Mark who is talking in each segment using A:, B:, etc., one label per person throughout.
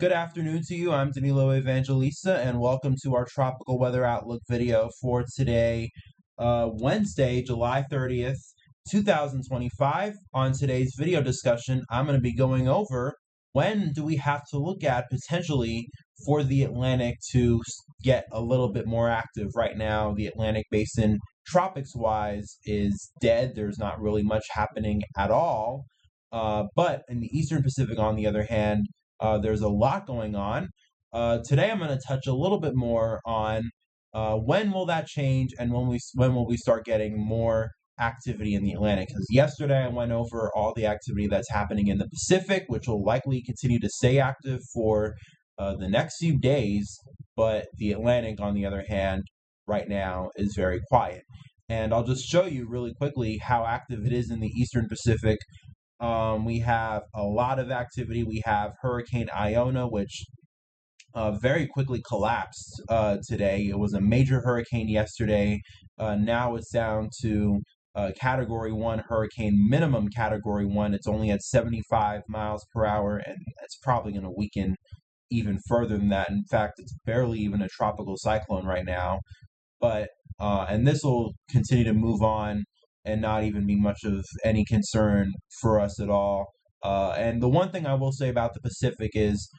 A: Good afternoon to you. I'm Danilo Evangelista, and welcome to our tropical weather outlook video for today, Wednesday, July 30th, 2025. On today's video discussion, I'm going to be going over when do we have to look at potentially for the Atlantic to get a little bit more active. Right now, the Atlantic basin, tropics-wise, is dead. There's not really much happening at all. But in the Eastern Pacific, on the other hand, there's a lot going on. Today, I'm going to touch a little bit more on when will that change and when will we start getting more activity in the Atlantic. Because yesterday I went over all the activity that's happening in the Pacific, which will likely continue to stay active for the next few days. But the Atlantic, on the other hand, right now is very quiet. And I'll just show you really quickly how active it is in the Eastern Pacific. We have a lot of activity. We have Hurricane Iona, which very quickly collapsed today. It was a major hurricane yesterday. Now it's down to Category 1 hurricane, minimum Category 1. It's only at 75 miles per hour, and it's probably going to weaken even further than that. In fact, it's barely even a tropical cyclone right now. But and this will continue to move on and not even be much of any concern for us at all. And the one thing I will say about the Pacific is,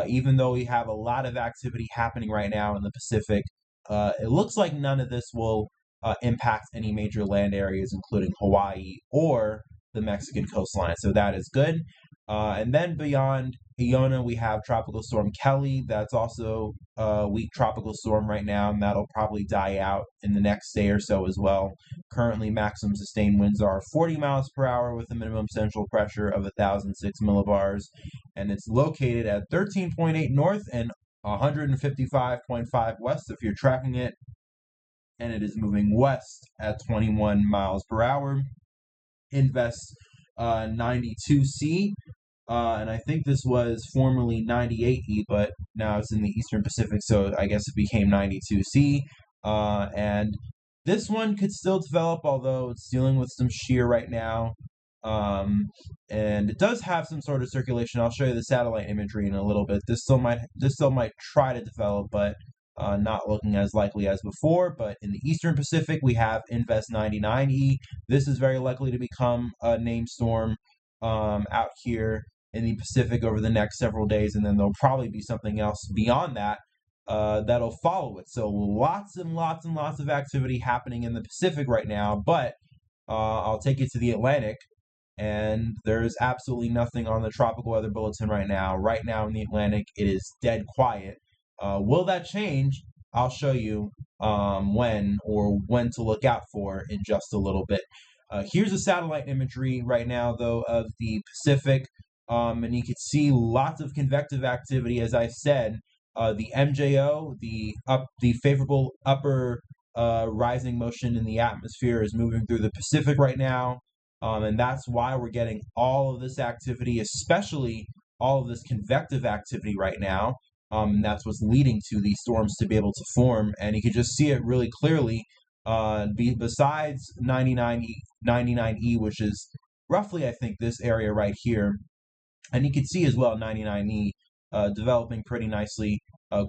A: even though we have a lot of activity happening right now in the Pacific, it looks like none of this will impact any major land areas, including Hawaii or the Mexican coastline. So that is good. And then beyond Iona, we have Tropical Storm Kelly. That's also a weak tropical storm right now, and that'll probably die out in the next day or so as well. Currently, maximum sustained winds are 40 miles per hour with a minimum central pressure of 1,006 millibars, and it's located at 13.8 north and 155.5 west if you're tracking it, and it is moving west at 21 miles per hour. Invest 92C. And I think this was formerly 98E, but now it's in the Eastern Pacific, so I guess it became 92C. And this one could still develop, although it's dealing with some shear right now. And it does have some sort of circulation. I'll show you the satellite imagery in a little bit. This still might try to develop, but not looking as likely as before. But in the Eastern Pacific, we have Invest 99E. This is very likely to become a named storm out here in the Pacific over the next several days, and then there'll probably be something else beyond that that'll follow it. So lots and lots and lots of activity happening in the Pacific right now, but I'll take you to the Atlantic, and there's absolutely nothing on the tropical weather bulletin right now. Right now in the Atlantic, it is dead quiet. Will that change? I'll show you when to look out for in just a little bit. Here's the satellite imagery right now, though, of the Pacific, and you can see lots of convective activity. As I said, the MJO, the favorable upper rising motion in the atmosphere, is moving through the Pacific right now, and that's why we're getting all of this activity, especially all of this convective activity right now. And that's what's leading to these storms to be able to form, and you can just see it really clearly. Besides 99E, which is roughly, I think, this area right here, and you can see as well 99E developing pretty nicely.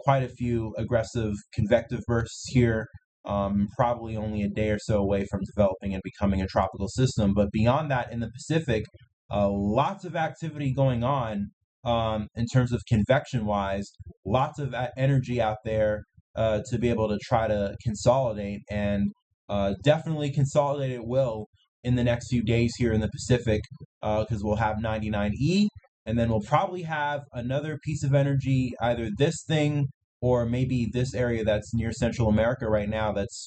A: Quite a few aggressive convective bursts here, probably only a day or so away from developing and becoming a tropical system. But beyond that, in the Pacific, lots of activity going on in terms of convection-wise, lots of energy out there to be able to try to consolidate, and definitely consolidate it will in the next few days here in the Pacific, because we'll have 99E, and then we'll probably have another piece of energy, either this thing or maybe this area that's near Central America right now that's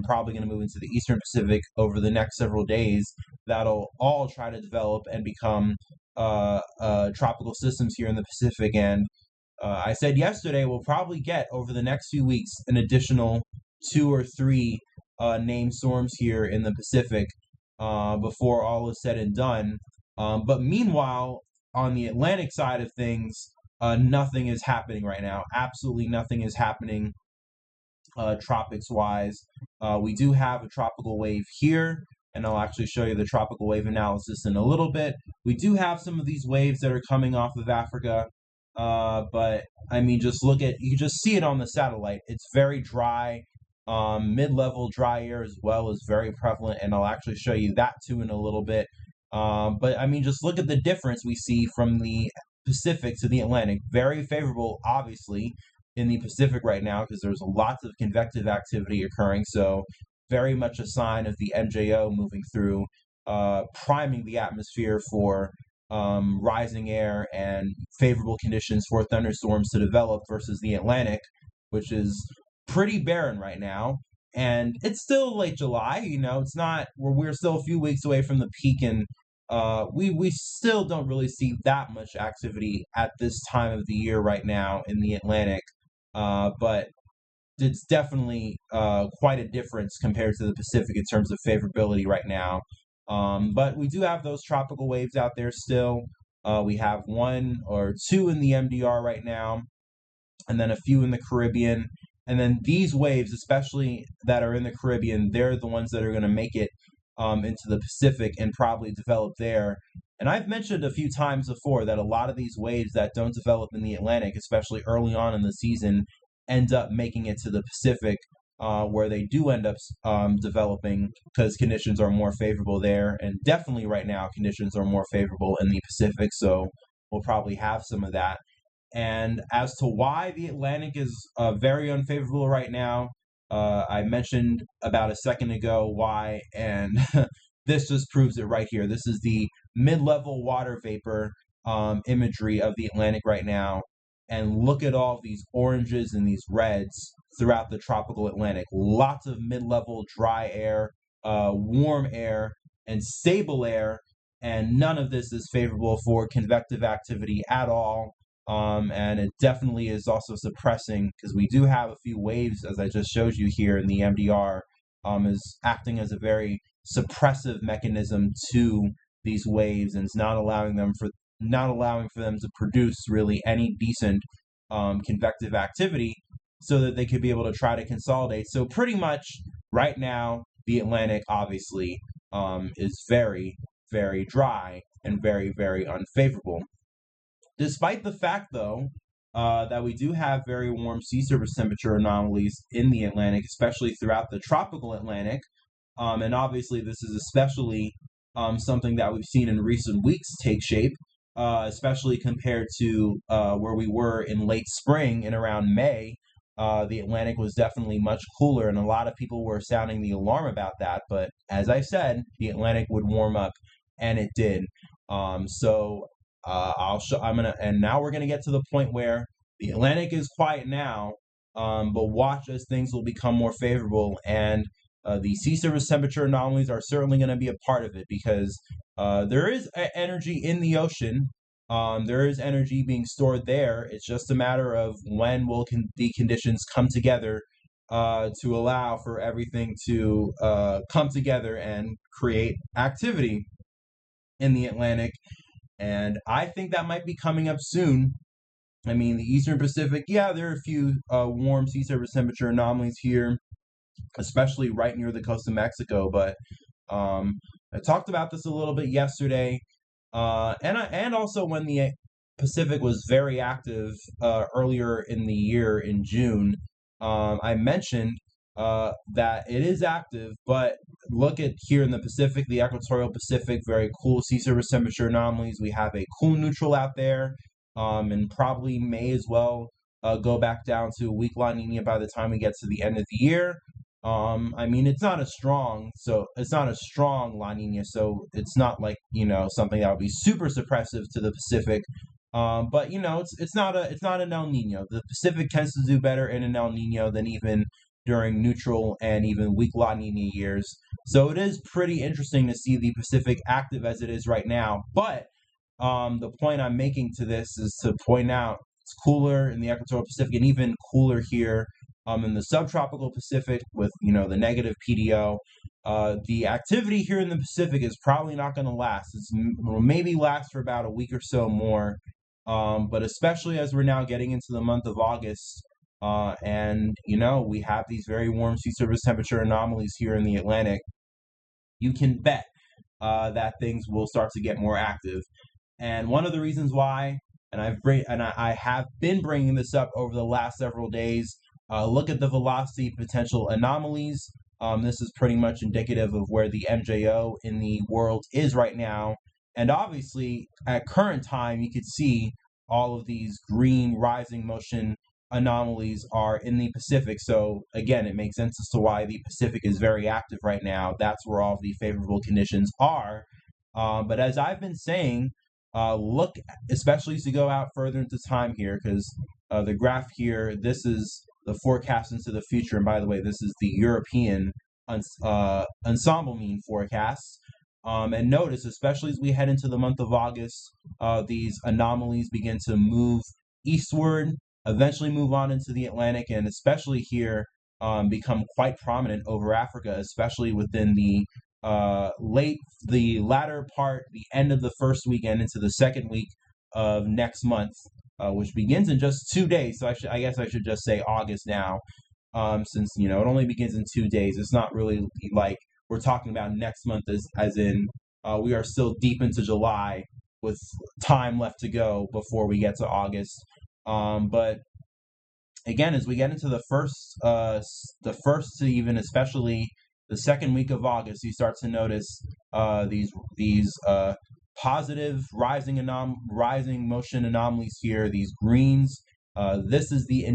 A: probably going to move into the Eastern Pacific over the next several days. That'll all try to develop and become tropical systems here in the Pacific. And I said yesterday we'll probably get over the next few weeks an additional 2 or 3 named storms here in the Pacific before all is said and done. But meanwhile, on the Atlantic side of things, nothing is happening right now. Absolutely nothing is happening tropics-wise. We do have a tropical wave here, and I'll actually show you the tropical wave analysis in a little bit. We do have some of these waves that are coming off of Africa. But I mean, you can just see it on the satellite. It's very dry. Mid-level dry air as well is very prevalent, and I'll actually show you that too in a little bit. But I mean, just look at the difference we see from the Pacific to the Atlantic. Very favorable, obviously, in the Pacific right now because there's lots of convective activity occurring. So very much a sign of the MJO moving through, priming the atmosphere for rising air and favorable conditions for thunderstorms to develop versus the Atlantic, which is pretty barren right now. And it's still late July, it's not, we're still a few weeks away from the peak, and we still don't really see that much activity at this time of the year right now in the Atlantic. But it's definitely quite a difference compared to the Pacific in terms of favorability right now. But we do have those tropical waves out there still. We have one or two in the MDR right now, and then a few in the Caribbean. And then these waves, especially that are in the Caribbean, they're the ones that are going to make it into the Pacific and probably develop there. And I've mentioned a few times before that a lot of these waves that don't develop in the Atlantic, especially early on in the season, end up making it to the Pacific, where they do end up developing because conditions are more favorable there. And definitely right now, conditions are more favorable in the Pacific, so we'll probably have some of that. And as to why the Atlantic is very unfavorable right now, I mentioned about a second ago why, and this just proves it right here. This is the mid-level water vapor imagery of the Atlantic right now. And look at all these oranges and these reds throughout the tropical Atlantic. Lots of mid-level dry air, warm air, and stable air. And none of this is favorable for convective activity at all. And it definitely is also suppressing, because we do have a few waves, as I just showed you here in the MDR, is acting as a very suppressive mechanism to these waves, and it's not allowing for them to produce really any decent convective activity, so that they could be able to try to consolidate. So pretty much right now, the Atlantic obviously is very, very dry and very, very unfavorable. Despite the fact, though, that we do have very warm sea surface temperature anomalies in the Atlantic, especially throughout the tropical Atlantic, and obviously this is especially something that we've seen in recent weeks take shape, especially compared to where we were in late spring and around May. The Atlantic was definitely much cooler, and a lot of people were sounding the alarm about that. But as I said, the Atlantic would warm up, and it did. So and now we're gonna get to the point where the Atlantic is quiet now, but watch as things will become more favorable, and the sea surface temperature anomalies are certainly going to be a part of it, because there is energy in the ocean. There is energy being stored there. It's just a matter of when will the conditions come together to allow for everything to come together and create activity in the Atlantic. And I think that might be coming up soon. I mean, the Eastern Pacific, yeah, there are a few warm sea surface temperature anomalies here, especially right near the coast of Mexico. But I talked about this a little bit yesterday, and also when the Pacific was very active earlier in the year in June. I mentioned that it is active, but look at here in the Pacific, the equatorial Pacific, very cool sea surface temperature anomalies. We have a cool neutral out there, and probably may as well go back down to a weak La Nina by the time we get to the end of the year. I mean, it's not a strong La Nina, so it's not like, something that would be super suppressive to the Pacific. But it's not an El Nino. The Pacific tends to do better in an El Nino than even during neutral and even weak La Nina years. So it is pretty interesting to see the Pacific active as it is right now. But the point I'm making to this is to point out it's cooler in the equatorial Pacific, and even cooler here in the subtropical Pacific with the negative PDO. The activity here in the Pacific is probably not going to last. Will maybe last for about a week or so more, but especially as we're now getting into the month of August, and we have these very warm sea surface temperature anomalies here in the Atlantic, you can bet that things will start to get more active. And one of the reasons why and I have been bringing this up over the last several days. Look at the velocity potential anomalies. This is pretty much indicative of where the MJO in the world is right now. And obviously, at current time, you could see all of these green rising motion anomalies are in the Pacific. So again, it makes sense as to why the Pacific is very active right now. That's where all of the favorable conditions are. But as I've been saying, look, especially as you go out further into time here, because the graph here, this is the forecast into the future. And by the way, this is the European ensemble mean forecast. And notice, especially as we head into the month of August, these anomalies begin to move eastward, eventually move on into the Atlantic, and especially here become quite prominent over Africa, especially within the latter part, the end of the first weekend into the second week of next month, which begins in just 2 days. So I guess I should just say August now, since it only begins in 2 days. It's not really like we're talking about next month as in we are still deep into July with time left to go before we get to August. But again, as we get into the first to even especially the second week of August, you start to notice these positive rising motion anomalies here. These greens. This is the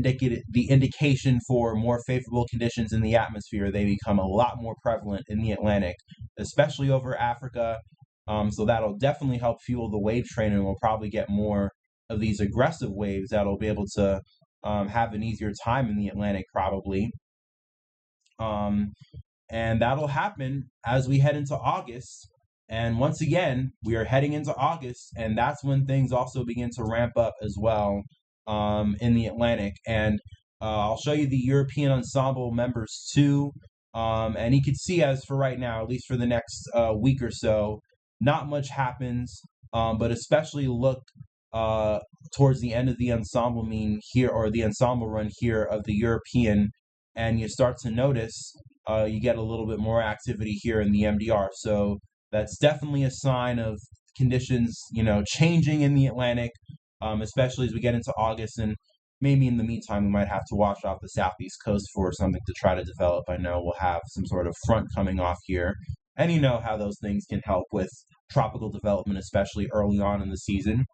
A: indication for more favorable conditions in the atmosphere. They become a lot more prevalent in the Atlantic, especially over Africa. So that'll definitely help fuel the wave train, and we'll probably get more of these aggressive waves that'll be able to have an easier time in the Atlantic, probably. And that'll happen as we head into August. And once again, we are heading into August, and that's when things also begin to ramp up as well in the Atlantic. And I'll show you the European ensemble members too. And you can see, as for right now, at least for the next week or so, not much happens. But especially look towards the end of the ensemble mean here, or the ensemble run here of the European, and you start to notice you get a little bit more activity here in the MDR. So that's definitely a sign of conditions, changing in the Atlantic, especially as we get into August. And maybe in the meantime, we might have to watch off the southeast coast for something to try to develop. I know we'll have some sort of front coming off here, and you know how those things can help with tropical development, especially early on in the season.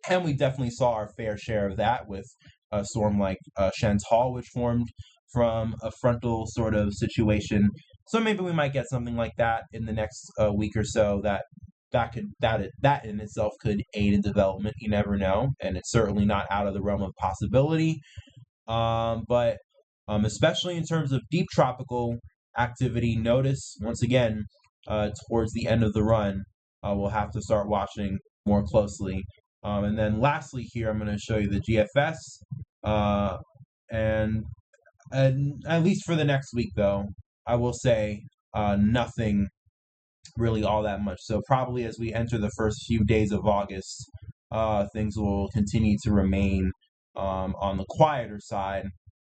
A: And we definitely saw our fair share of that with a storm like Chantal, which formed from a frontal sort of situation. So maybe we might get something like that in the next week or so. That in itself could aid in development. You never know, and it's certainly not out of the realm of possibility. But especially in terms of deep tropical activity, notice once again towards the end of the run, we'll have to start watching more closely. And then lastly here, I'm going to show you the GFS, and at least for the next week, though, I will say nothing really all that much. So probably as we enter the first few days of August, things will continue to remain on the quieter side.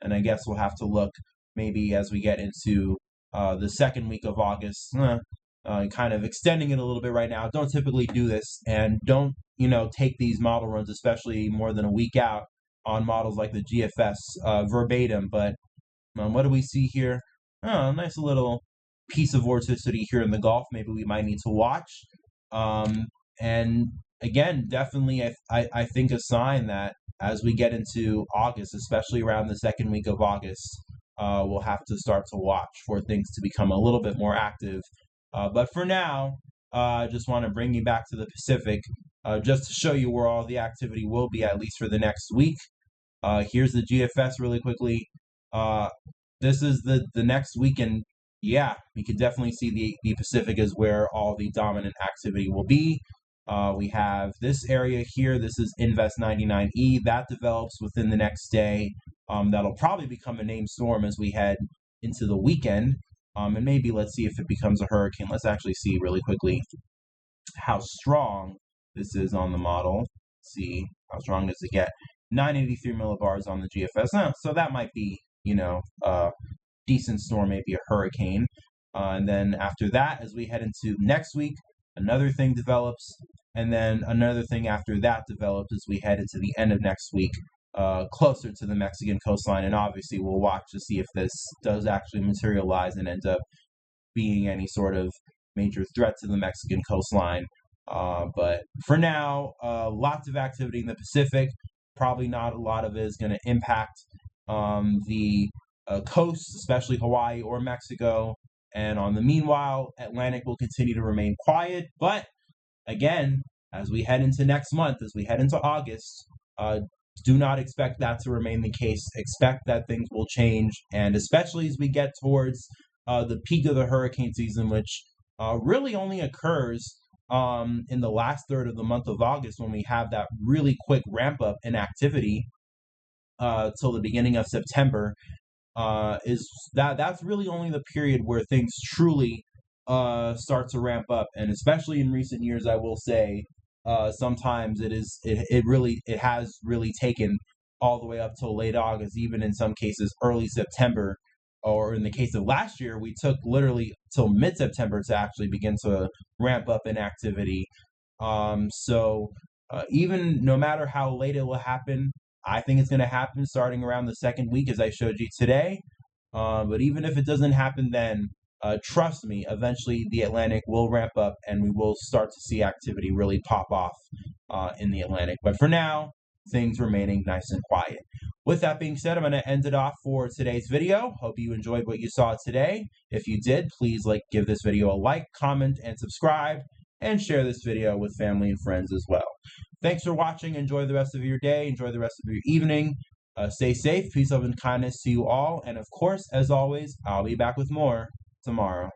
A: And I guess we'll have to look maybe as we get into the second week of August, kind of extending it a little bit right now. Don't typically do this, and don't take these model runs, especially more than a week out, on models like the GFS verbatim. But what do we see here? Oh, a nice little piece of vorticity here in the Gulf. Maybe we might need to watch. And again, definitely, I think a sign that as we get into August, especially around the second week of August, we'll have to start to watch for things to become a little bit more active. But for now, I just want to bring you back to the Pacific, just to show you where all the activity will be, at least for the next week. Here's the GFS really quickly. This is the next week, and yeah, we can definitely see the Pacific is where all the dominant activity will be. We have this area here. This is Invest 99E. That develops within the next day. That'll probably become a named storm as we head into the weekend. And maybe let's see if it becomes a hurricane. Let's actually see really quickly how strong this is on the model. Let's see, how strong does it get? 983 millibars on the GFS. So that might be, a decent storm, maybe a hurricane. And then after that, as we head into next week, another thing develops. And then another thing after that developed as we head into the end of next week, closer to the Mexican coastline. And obviously, we'll watch to see if this does actually materialize and ends up being any sort of major threat to the Mexican coastline. But for now, lots of activity in the Pacific. Probably not a lot of it is going to impact the coasts, especially Hawaii or Mexico. And on the meanwhile, Atlantic will continue to remain quiet. But again, as we head into next month, as we head into August, do not expect that to remain the case. Expect that things will change. And especially as we get towards the peak of the hurricane season, which really only occurs in the last third of the month of August, when we have that really quick ramp up in activity till the beginning of September, that's really only the period where things truly start to ramp up. And especially in recent years, I will say, sometimes it has really taken all the way up till late August, even in some cases early September. Or in the case of last year, we took literally till mid-September to actually begin to ramp up in activity. So even no matter how late it will happen, I think it's going to happen starting around the second week, as I showed you today. But even if it doesn't happen then, trust me, eventually the Atlantic will ramp up and we will start to see activity really pop off in the Atlantic. But for now, things remaining nice and quiet. With that being said, I'm going to end it off for today's video. Hope you enjoyed what you saw today. If you did, please give this video a like, comment, and subscribe, and share this video with family and friends as well. Thanks for watching. Enjoy the rest of your day. Enjoy the rest of your evening. Stay safe. Peace, love, and kindness to you all. And of course, as always, I'll be back with more tomorrow.